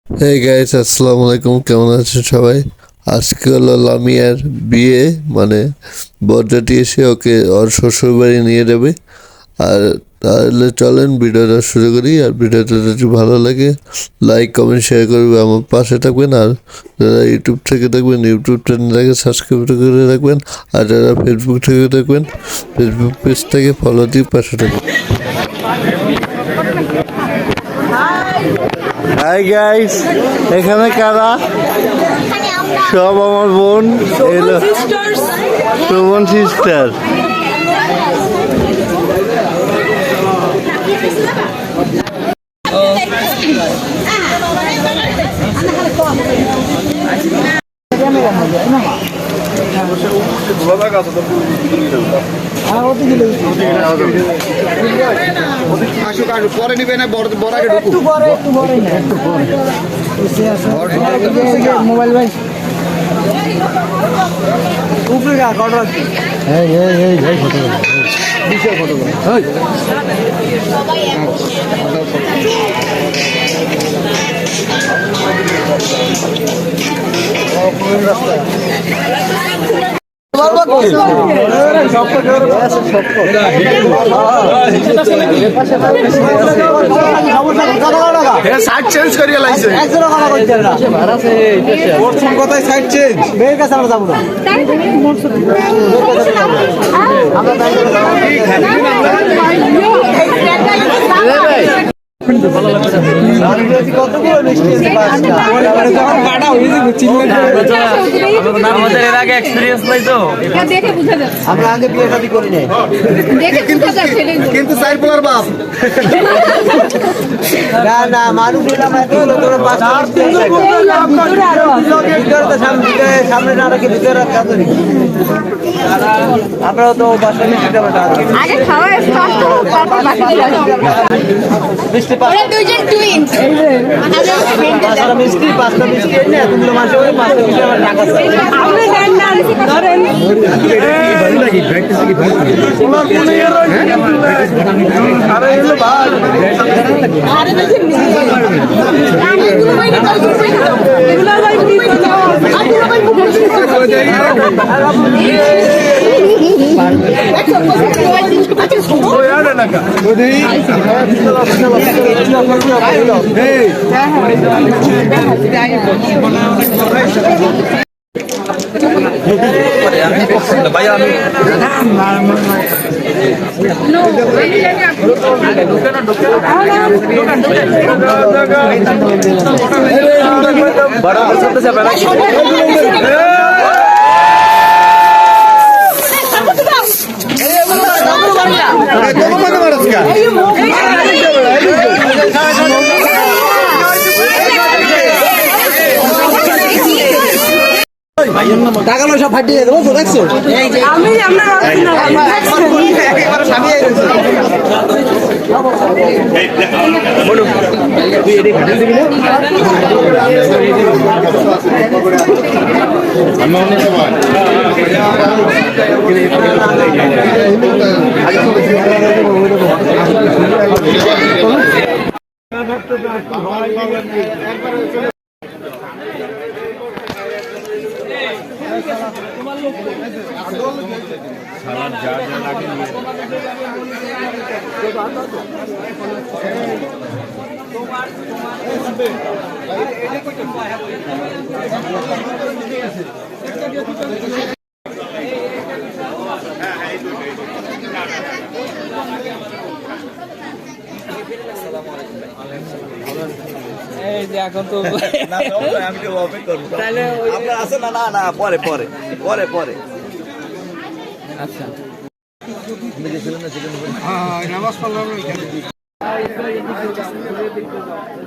Hey guys, আসসালামু আলাইকুম। কেমন আছেন সবাই? আজকে হলো লামিয়ার বিয়ে, মানে বরযাত্রী এসে ওকে ওর শ্বশুর বাড়ি নিয়ে যাবে। আর তাহলে চলেন ভিডিওটা শুরু করি। আর ভিডিওটা যদি ভালো লাগে লাইক কমেন্ট শেয়ার করবে, আমার পাশে থাকবেন। আর যারা ইউটিউব থেকে দেখবেন ইউটিউব চ্যানেলটাকে সাবস্ক্রাইব করে রাখবেন। আর যারা ফেসবুক থেকে দেখবেন ফেসবুক পেজটাকে ফলো দিয়ে পাশে থাকবেন। হাই গাইস, এখানে কারা? সব আমার বোন, এলো শ্রবণ সিস্টার। পরে নিবে না বড়াকে মোবাইল ভাই সাইড চেঞ্জ করিয়া লাইছে প্রথম কথাই সাইড চেঞ্জ বের কাছে আমরা যাব না আমাদের এর আগে এক্সপেরিয়েন্স নাই তো দেখে বুঝা যাচ্ছে আমরা আগে বিয়ে শাদী করি নাই দেখে বুঝা যাচ্ছে কিন্তু সাইড পোলার বাপ না না মানুষ এলাম এত হলো তোরা পাঁচটা সামনে না রাখি ভিতরে রাখা তো আমরাও তো বাসা মিষ্টি আগে খাওয়া স্টার্ট করো তারপর বাকি মিষ্টি ওরা দুইজন টুইনস পাঁচটা মিষ্টি এনে এতগুলো মাসে ওই পাঁচটা মিষ্টি আমার টাকা আপনি দেন না ধরেন আরে এলো ভাই আরে দেখেন আমি দুবাই না এগুলা ভাই প্লিজ নাও আপনি ভাই ভাই আমি বড় করতে যাবে না টাকা পয়সা ফাটিয়ে দেবো তো দেখছো আমি আমরা এই যে এখন তো আমি তো অপেক্ষা করবো তাহলে আপনার আছে না না পরে পরে পরে পরে আচ্ছা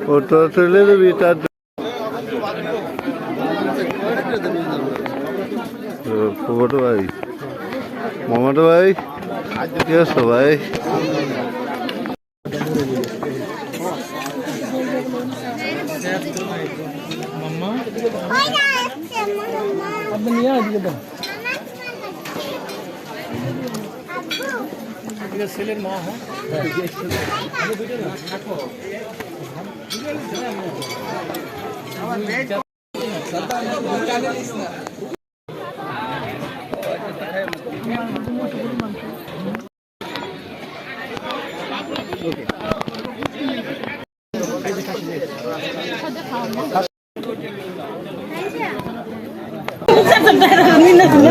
ফটো তুলে দেবি তার ফটো ভাই, মামাটো ভাই, কি আছো ভাই? আপনি নিয়ে দিকে দাও ছেলের মা হয়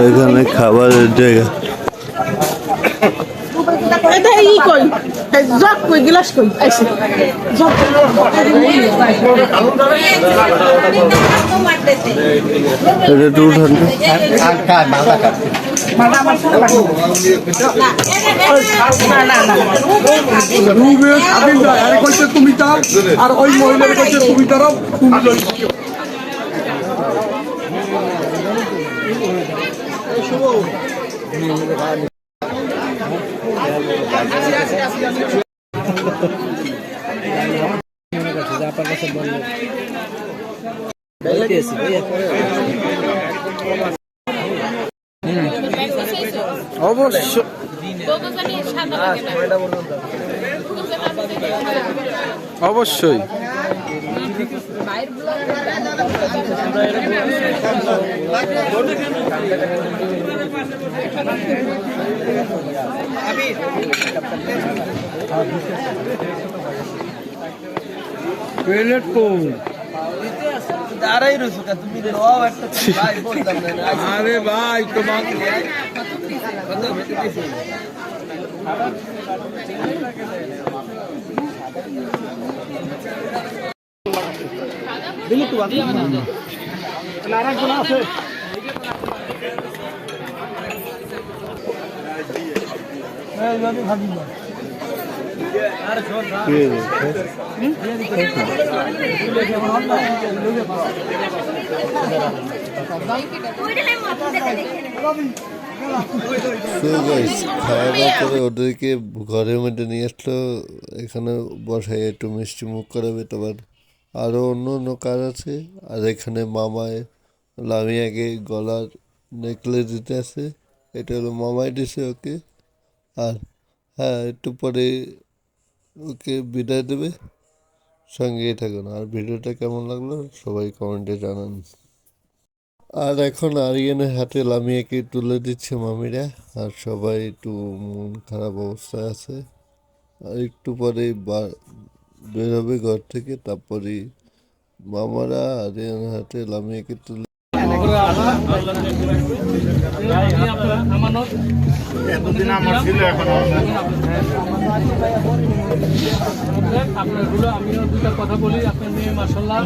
এখানে খাবারের জায়গা। এটা ই কই জগ কই গ্লাস কই আইছে জগ এটা একটু উঠান তো। তুমি যাও আর ওই মহিলার কাছে তুমি দাঁড়াও তুমি অবশ্য অবশ্যই প্লেট কোন দাঁড়াই রয়েছো তুমি নাও একটা ভাই বলতাম না আরে ভাই তোমাকে So guys, খাওয়া দাওয়া করে ওদেরকে ঘরের মধ্যে নিয়ে আসলো, এখানে বসায় একটু মিষ্টি মুখ করাবে, তারপর আরও অন্য অন্য কাজ আছে। আর এখানে মামায় লামিয়াকে গলার নেকলেস দিতে আছে, এটা হলো মামাই দিছে ওকে। আর হ্যাঁ, একটু পরে ওকে বিদায় দেবে। সঙ্গেই থাকুন। আর ভিডিওটা কেমন লাগলো সবাই কমেন্টে জানান। আর এখন আরিয়ানের হাতে লামিয়াকে তুলে দিচ্ছে মামিরা, আর সবাই একটু মন খারাপ অবস্থায় আছে। আর একটু পরেই বের হবে ঘর থেকে, তারপরেই মামারা আরিয়ানের হাতে লামিয়াকে তুলে আমিও দুটা কথা বলি। আপনার মেয়ে মাসাল্লাহ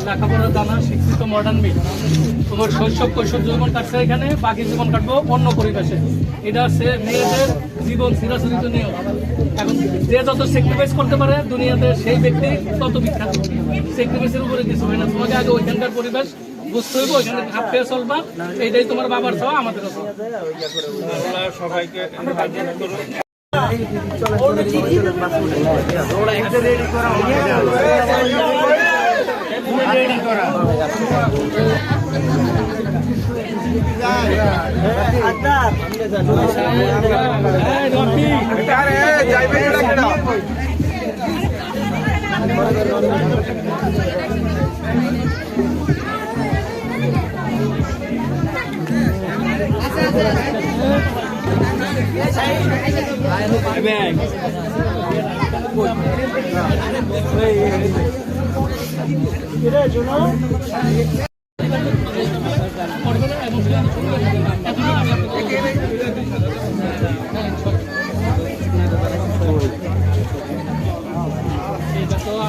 লেখাপড়া জানা শিক্ষিত মডার্ন মেয়ে। তোমার শৈশব কৈশোর জীবন কাটছে এখানে, বাকি জীবন কাটবো অন্য পরিবেশে। এটা হচ্ছে মেয়েদের জীবন চিরাচরিত নিয়ম। এখন যে যত স্যাক্রিফাইস করতে পারে দুনিয়াতে সেই ব্যক্তি তত বিখ্যাত। স্যাক্রিফাইসের উপরে কিছু হয় না। তোমাকে আগে ওইখানকার পরিবেশ বুঝতে হইব, ওইখানে খাপ খেয়ে চলবা। এইটাই তোমার বাবার চাওয়া, আমাদের সবাইকে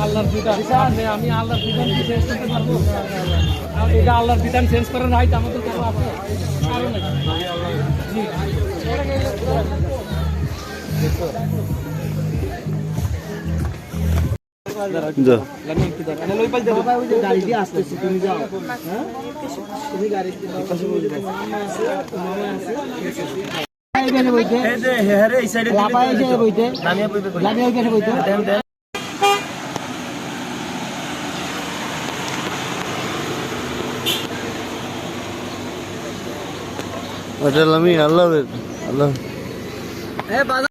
আল্লাহর বিধান। আমি আল্লাহর বিধান চেঞ্জ করতে পারবো? এটা আল্লাহর বিধান চেঞ্জ করার রাইট আমাদের কাছে আছে? ওটা লামি আল্লাহ আল্লাহ